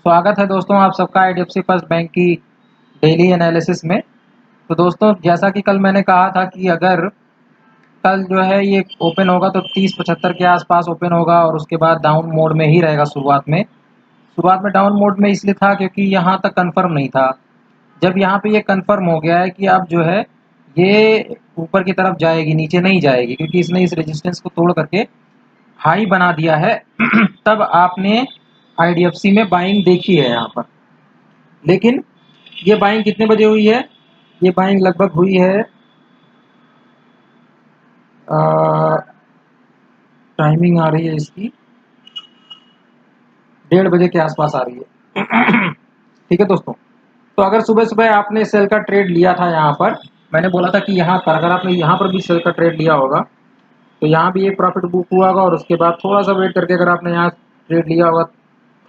स्वागत है दोस्तों आप सबका आईडीएफसी फर्स्ट बैंक की डेली एनालिसिस में। तो दोस्तों जैसा कि कल मैंने कहा था कि अगर कल जो है ये ओपन होगा तो 30-75 के आसपास ओपन होगा और उसके बाद डाउन मोड में ही रहेगा शुरुआत में डाउन मोड में इसलिए था क्योंकि यहाँ तक कंफर्म नहीं था। जब यहाँ पे ये कंफर्म हो गया है कि अब जो है ये ऊपर की तरफ जाएगी, नीचे नहीं जाएगी, क्योंकि इसने इस रेजिस्टेंस को तोड़ करके हाई बना दिया है तब आपने आईडीएफसी में बाइंग देखी है यहाँ पर। लेकिन ये बाइंग कितने बजे हुई है? ये बाइंग लगभग हुई है, टाइमिंग आ रही है इसकी 1:30 बजे के आसपास आ रही है ठीक है दोस्तों। तो अगर सुबह सुबह आपने सेल का ट्रेड लिया था यहाँ पर, मैंने बोला था कि यहाँ पर अगर आपने यहाँ पर भी सेल का ट्रेड लिया होगा तो यहाँ भी एक प्रॉफिट बुक हुआ होगा और उसके बाद थोड़ा सा वेट करके अगर आपने यहाँ ट्रेड लिया होगा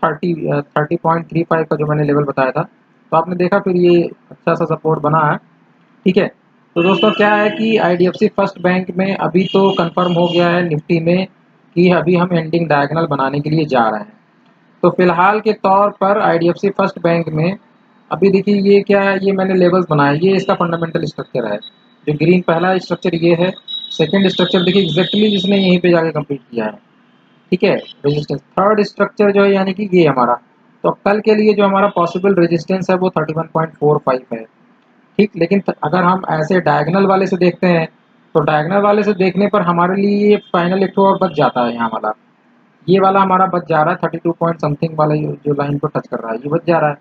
30.35 का जो मैंने लेवल बताया था, तो आपने देखा फिर ये अच्छा सा सपोर्ट बना है। ठीक है। तो दोस्तों क्या है कि आईडीएफसी फर्स्ट बैंक में अभी तो कंफर्म हो गया है निफ्टी में कि अभी हम एंडिंग डायगोनल बनाने के लिए जा रहे हैं। तो फिलहाल के तौर पर आईडीएफसी फर्स्ट बैंक में अभी देखिए ये क्या है, ये मैंने लेवल्स बनाए, ये इसका फंडामेंटल स्ट्रक्चर है। जो ग्रीन पहला स्ट्रक्चर ये है, सेकंड स्ट्रक्चर देखिए एग्जैक्टली जिसने यहीं पे जाके कंप्लीट किया है। ठीक है, रेजिस्टेंस थर्ड स्ट्रक्चर जो है यानी कि ये हमारा, तो कल के लिए जो हमारा पॉसिबल रेजिस्टेंस है वो 31.45 है। ठीक, लेकिन अगर हम ऐसे डायगोनल वाले से देखते हैं तो डायगोनल वाले से देखने पर हमारे लिए ये फाइनल एक और बच जाता है, यहाँ वाला ये वाला हमारा बच जा रहा है 32 पॉइंट समथिंग वाला जो लाइन को टच कर रहा है ये बच जा रहा है।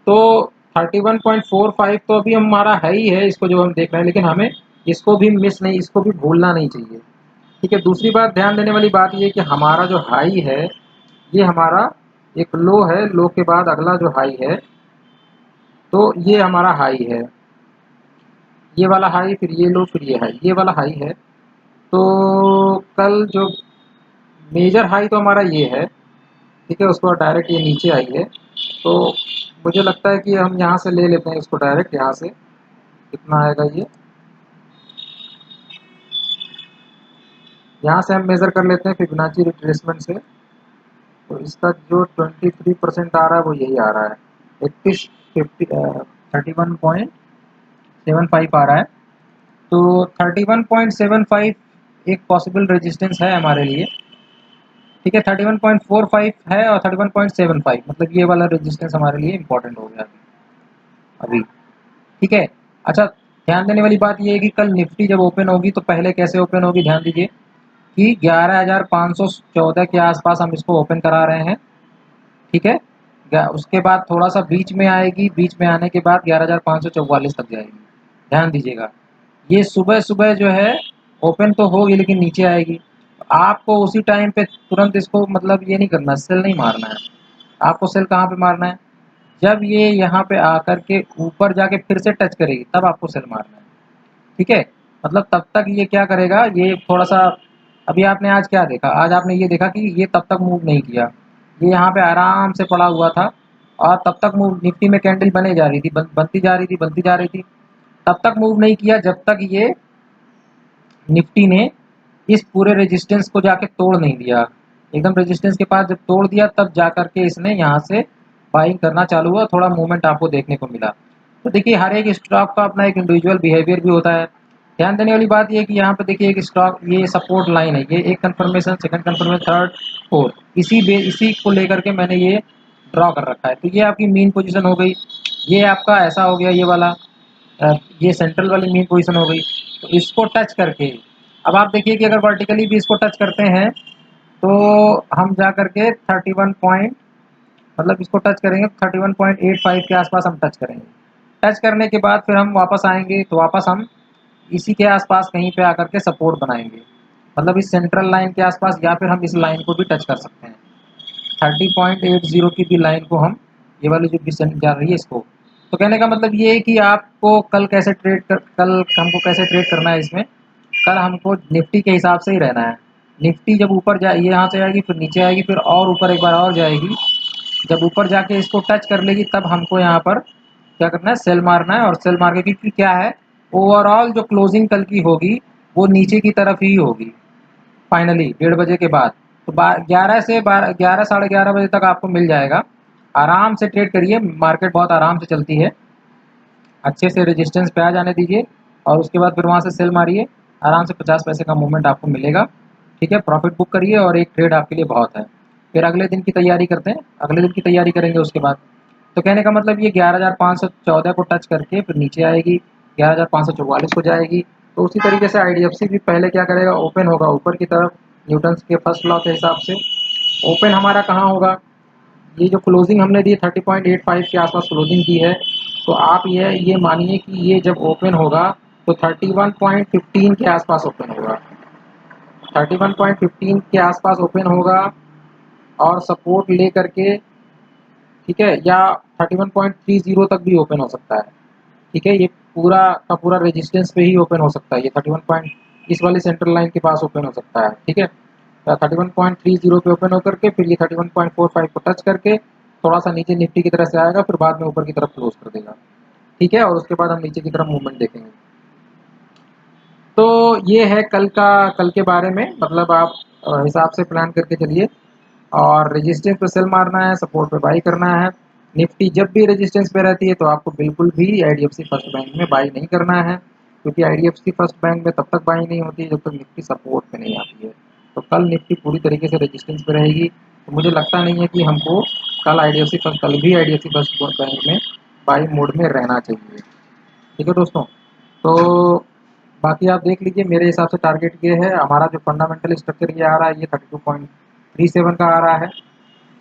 तो 31.45 तो अभी हमारा है ही है, इसको जो हम देख रहे हैं, लेकिन हमें इसको भी मिस नहीं, इसको भी भूलना नहीं चाहिए। ठीक है, दूसरी बात ध्यान देने वाली बात ये कि हमारा जो हाई है ये हमारा एक लो है, लो के बाद अगला जो हाई है तो ये हमारा हाई है, ये वाला हाई फिर ये लो फिर ये हाई, ये वाला हाई है। तो कल जो मेजर हाई तो हमारा ये है, ठीक है, उसके बाद डायरेक्ट ये नीचे आई है। तो मुझे लगता है कि हम यहाँ से ले लेते हैं इसको डायरेक्ट, यहाँ से कितना आएगा ये, यहाँ से हम मेज़र कर लेते हैं फिबोनाची रिट्रेसमेंट से। तो इसका जो 23% आ रहा है वो यही आ रहा है, 31.75 आ रहा है। तो 31.75 एक पॉसिबल रेजिस्टेंस है हमारे लिए। ठीक है, 31.45 है और 31.75 मतलब ये वाला रेजिस्टेंस हमारे लिए इंपॉर्टेंट हो गया अभी। ठीक है। अच्छा, ध्यान देने वाली बात ये है कि कल निफ्टी जब ओपन होगी तो पहले कैसे ओपन होगी, ध्यान दीजिए कि 11,514 के आसपास हम इसको ओपन करा रहे हैं। ठीक है, उसके बाद थोड़ा सा बीच में आएगी, बीच में आने के बाद 11,544 तक जाएगी। ध्यान दीजिएगा, ये सुबह सुबह जो है ओपन तो होगी लेकिन नीचे आएगी। आपको उसी टाइम पे तुरंत इसको मतलब ये नहीं करना, सेल नहीं मारना है। आपको सेल कहाँ पे मारना है, जब ये यहाँ पे आकर के ऊपर जाके फिर से टच करेगी तब आपको सेल मारना है। ठीक है, मतलब तब तक ये क्या करेगा, ये थोड़ा सा, अभी आपने आज क्या देखा, आज आपने ये देखा कि ये तब तक मूव नहीं किया, ये यहाँ पे आराम से पड़ा हुआ था और तब तक मूव, निफ्टी में कैंडल बने जा रही थी, बनती जा रही थी, बनती जा रही थी, तब तक मूव नहीं किया जब तक ये निफ्टी ने इस पूरे रेजिस्टेंस को जाके तोड़ नहीं दिया। एकदम रेजिस्टेंस के पास जब तोड़ दिया तब जा करके इसने यहाँ से बाइंग करना चालू हुआ, थोड़ा मूवमेंट आपको देखने को मिला। तो देखिए हर एक स्टॉक का अपना एक इंडिविजुअल बिहेवियर भी होता है। ध्यान देने वाली बात ये है कि यहाँ पे देखिए एक स्टॉक, ये सपोर्ट लाइन है, ये एक confirmation, second confirmation, third, fourth, इसी को लेकर के मैंने ये ड्रॉ कर रखा है। तो ये आपकी मेन पोजीशन हो गई, ये आपका ऐसा हो गया, ये वाला ये सेंट्रल वाली मेन पोजीशन हो गई। तो इसको टच करके अब आप देखिए कि अगर वर्टिकली भी इसको टच करते हैं तो हम जा करके 31 पॉइंट, मतलब इसको टच करेंगे 31.85 के आसपास हम टच करेंगे। टच करने के बाद फिर हम वापस आएंगे तो वापस हम इसी के आसपास कहीं पे आकर के सपोर्ट बनाएंगे, मतलब इस सेंट्रल लाइन के आसपास, या फिर हम इस लाइन को भी टच कर सकते हैं 30.80 की भी लाइन को हम, ये वाली जो डिसेंट जा रही है इसको। तो कहने का मतलब ये है कि आपको कल कैसे कल हमको कैसे ट्रेड करना है इसमें, कल हमको निफ्टी के हिसाब से ही रहना है। निफ्टी जब ऊपर जाए, ये यहाँ से आएगी फिर नीचे आएगी फिर और ऊपर एक बार और जाएगी, जब ऊपर जाके इसको टच कर लेगी तब हमको यहाँ पर क्या करना है, सेल मारना है। और सेल मार के, क्योंकि क्या है, ओवरऑल जो क्लोजिंग कल की होगी वो नीचे की तरफ ही होगी फाइनली 1:30 बजे के बाद। तो 11 से 12, 11 साढ़े 11 बजे तक आपको मिल जाएगा आराम से ट्रेड करिए, मार्केट बहुत आराम से चलती है। अच्छे से रेजिस्टेंस पे आ जाने दीजिए और उसके बाद फिर वहाँ से सेल मारिए, आराम से 50 पैसे का मूवमेंट आपको मिलेगा। ठीक है, प्रॉफिट बुक करिए और एक ट्रेड आपके लिए बहुत है। फिर अगले दिन की तैयारी करते हैं, अगले दिन की तैयारी करेंगे उसके बाद। तो कहने का मतलब ये 11,514 को टच करके फिर नीचे आएगी, 11,544 को जाएगी। तो उसी तरीके से आईडीएफसी भी पहले क्या करेगा, ओपन होगा ऊपर की तरफ, न्यूटन्स के फर्स्ट लॉ के हिसाब से। ओपन हमारा कहाँ होगा, ये जो क्लोजिंग हमने दी 30.85 के आसपास क्लोजिंग दी है, तो आप ये मानिए कि ये जब ओपन होगा तो 31.15 के आसपास ओपन होगा, 31.15 के आसपास ओपन होगा और सपोर्ट ले करके, ठीक है, या 31.30 तक भी ओपन हो सकता है। ठीक है, ये पूरा का पूरा रेजिस्टेंस पे ही ओपन हो सकता है, ये 31 पॉइंट इस वाली सेंट्रल लाइन के पास ओपन हो सकता है। ठीक है, 31.30 पे ओपन होकर के फिर ये 31.45 को टच करके थोड़ा सा नीचे निफ्टी की तरफ से आएगा, फिर बाद में ऊपर की तरफ क्लोज कर देगा। ठीक है, और उसके बाद हम नीचे की तरफ मूवमेंट देखेंगे। तो ये है कल के बारे में, मतलब आप हिसाब से प्लान करके चलिए। और रेजिस्टेंस पे सेल मारना है, सपोर्ट पे बाई करना है। निफ्टी जब भी रेजिस्टेंस पे रहती है तो आपको बिल्कुल भी आईडीएफसी फर्स्ट बैंक में बाई नहीं करना है, क्योंकि आईडीएफसी फर्स्ट बैंक में तब तक बाई नहीं होती जब तक निफ्टी सपोर्ट पे नहीं आती है। तो कल निफ्टी पूरी तरीके से रेजिस्टेंस पे रहेगी, तो मुझे लगता नहीं है कि हमको कल भी आईडीएफसी फर्स्ट बैंक में बाई मोड में रहना चाहिए। ठीक है दोस्तों, तो बाकी आप देख लीजिए, मेरे हिसाब से टारगेट ये है, हमारा जो फंडामेंटल स्ट्रक्चर ये आ रहा है ये 32.37 का आ रहा है।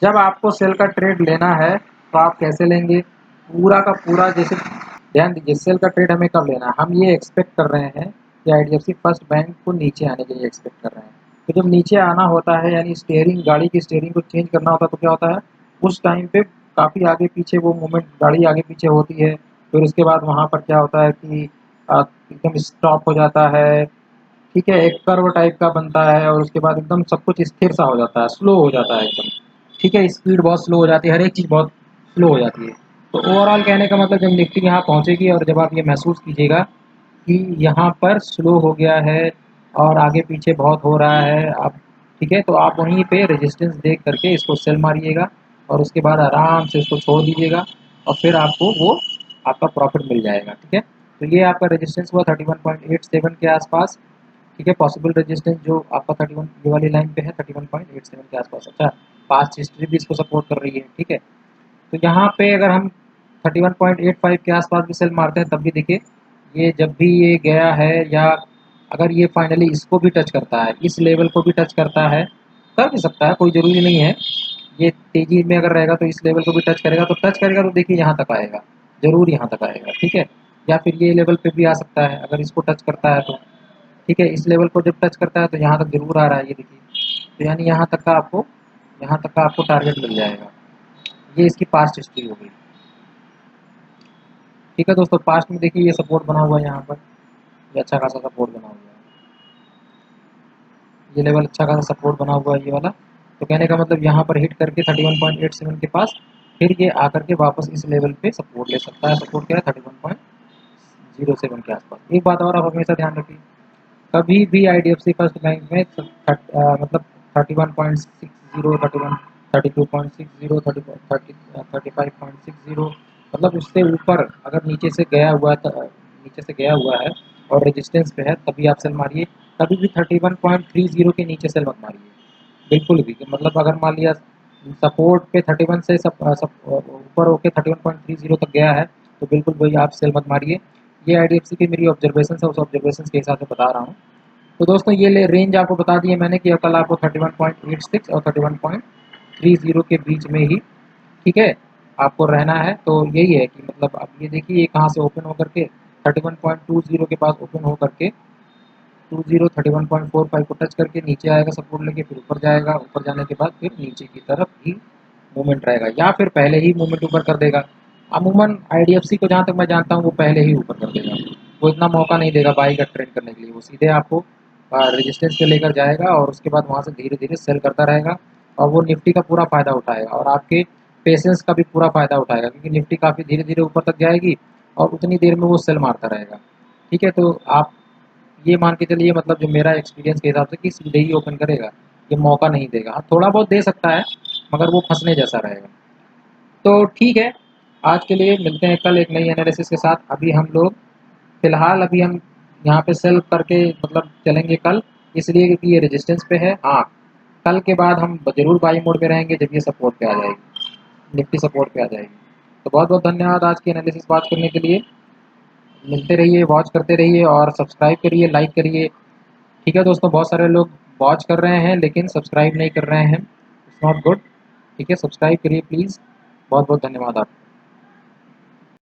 जब आपको सेल का ट्रेड लेना है तो आप कैसे लेंगे, पूरा का पूरा, जैसे ध्यान दीजिए, सेल का ट्रेड हमें कब लेना है, हम ये एक्सपेक्ट कर रहे हैं कि आईडीएफसी फर्स्ट बैंक को नीचे आने के लिए एक्सपेक्ट कर रहे हैं। तो जब नीचे आना होता है, यानी स्टीयरिंग, गाड़ी की स्टीयरिंग को चेंज करना होता है, तो क्या होता है, उस टाइम पे काफ़ी आगे पीछे वो मूवमेंट, गाड़ी आगे पीछे होती है। फिर उसके बाद वहाँ पर क्या होता है कि एकदम स्टॉप हो जाता है। ठीक है, एक कर्व टाइप का बनता है और उसके बाद एकदम सब कुछ स्थिर सा हो जाता है, स्लो हो जाता है एकदम। ठीक है, स्पीड बहुत स्लो हो जाती है, हर एक चीज़ बहुत स्लो हो जाती है। तो ओवरऑल कहने का मतलब, जब निफ्टी यहाँ पहुँचेगी और जब आप ये महसूस कीजिएगा कि यहाँ पर स्लो हो गया है और आगे पीछे बहुत हो रहा है अब, ठीक है, तो आप वहीं पे रेजिस्टेंस देख करके इसको सेल मारिएगा और उसके बाद आराम से इसको छोड़ दीजिएगा और फिर आपको वो आपका प्रॉफिट मिल जाएगा। ठीक है, तो ये आपका रेजिस्टेंस हुआ 31.87 के आसपास। ठीक है, पॉसिबल रेजिस्टेंस जो आपका 31 ये वाली लाइन पे है 31.87 के आसपास। अच्छा, पास्ट हिस्ट्री भी इसको सपोर्ट कर रही है। ठीक है, तो यहाँ पे अगर हम 31.85 के आसपास भी सेल मारते हैं तब भी देखिए, ये जब भी ये गया है, या अगर ये फाइनली इसको भी टच करता है, इस लेवल को भी टच करता है, कर भी सकता है, कोई ज़रूरी नहीं है। ये तेज़ी में अगर रहेगा तो इस लेवल को भी टच करेगा तो देखिए यहाँ तक आएगा, ज़रूर यहाँ तक आएगा। ठीक है, या फिर ये लेवल पे भी आ सकता है अगर इसको टच करता है तो। ठीक है, इस लेवल को जब टच करता है तो यहाँ तक ज़रूर आ रहा है, ये देखिए, तो यानी यहाँ तक का आपको टारगेट मिल जाएगा। ये इसकी पास्ट हिस्ट्री हो गई। ठीक है दोस्तों, पास्ट में देखिए ये सपोर्ट बना हुआ है यहाँ पर, ये अच्छा खासा सपोर्ट बना हुआ है, ये लेवल अच्छा खासा सपोर्ट बना हुआ है ये वाला। तो कहने का मतलब यहाँ पर हिट करके 31.87 के पास फिर ये आकर के वापस इस लेवल पे सपोर्ट ले सकता है। सपोर्ट क्या है, 31.07 के आसपास। एक बात और आप हमेशा ध्यान रखिए, कभी भी आईडीएफसी फर्स्ट बैंक में मतलब 31.60, 32.60, 35.60, मतलब उससे ऊपर अगर नीचे से गया हुआ है और रेजिस्टेंस पे है तभी आप सेल मारिए। कभी भी 31.30 के नीचे सेल मत मारिए, बिल्कुल भी। मतलब अगर मान लिया सपोर्ट पे 31 से ऊपर होके 31.30 तक गया है तो बिल्कुल वही आप सेल मत मारिए। ये आईडीएफसी की मेरी ऑब्जर्वेशन है, उस ऑब्जर्वेशन के हिसाब से बता रहा हूँ। तो दोस्तों ये रेंज आपको बता दिए मैंने कि कल आपको 31.86 और 31.30 के बीच में ही, ठीक है, आपको रहना है। तो यही है कि मतलब अब ये देखिए ये कहाँ से ओपन होकर के 31.20 के पास ओपन होकर के 31.45 को टच करके नीचे आएगा सपोर्ट लेके, फिर ऊपर जाएगा, ऊपर जाने के बाद फिर नीचे की तरफ ही मूवमेंट रहेगा या फिर पहले ही मूवमेंट ऊपर कर देगा। अमूमन आईडीएफसी को जहाँ तक मैं जानता हूँ वो पहले ही ऊपर कर देगा, वो इतना मौका नहीं देगा बाई का ट्रेड करने के लिए, वो सीधे आपको रेजिस्टेंस पे लेकर जाएगा और उसके बाद वहाँ से धीरे धीरे सेल करता रहेगा और वो निफ्टी का पूरा फ़ायदा उठाएगा और आपके पेशेंस का भी पूरा फ़ायदा उठाएगा, क्योंकि निफ्टी काफ़ी धीरे धीरे ऊपर तक जाएगी और उतनी देर में वो सेल मारता रहेगा। ठीक है, तो आप ये मान के चलिए, मतलब जो मेरा एक्सपीरियंस के हिसाब से, कि सीधे ही ओपन करेगा, ये मौका नहीं देगा। हाँ, थोड़ा बहुत दे सकता है मगर वो फंसने जैसा रहेगा। तो ठीक है, आज के लिए मिलते हैं कल एक नई एनालिसिस के साथ। अभी हम लोग फिलहाल अभी हम यहाँ पे सेल करके मतलब चलेंगे कल, इसलिए क्योंकि ये रेजिस्टेंस पे है। हाँ, कल के बाद हम ज़रूर बाई मोड में रहेंगे जब ये सपोर्ट पे आ जाएगी, निफ्टी सपोर्ट पे आ जाएगी। तो बहुत बहुत धन्यवाद आज की एनालिसिस बात करने के लिए। मिलते रहिए, वॉच करते रहिए और सब्सक्राइब करिए, लाइक करिए। ठीक है दोस्तों, बहुत सारे लोग वॉच कर रहे हैं लेकिन सब्सक्राइब नहीं कर रहे हैं, इट्स नॉट गुड। ठीक है, सब्सक्राइब करिए प्लीज़। बहुत बहुत धन्यवाद आपका।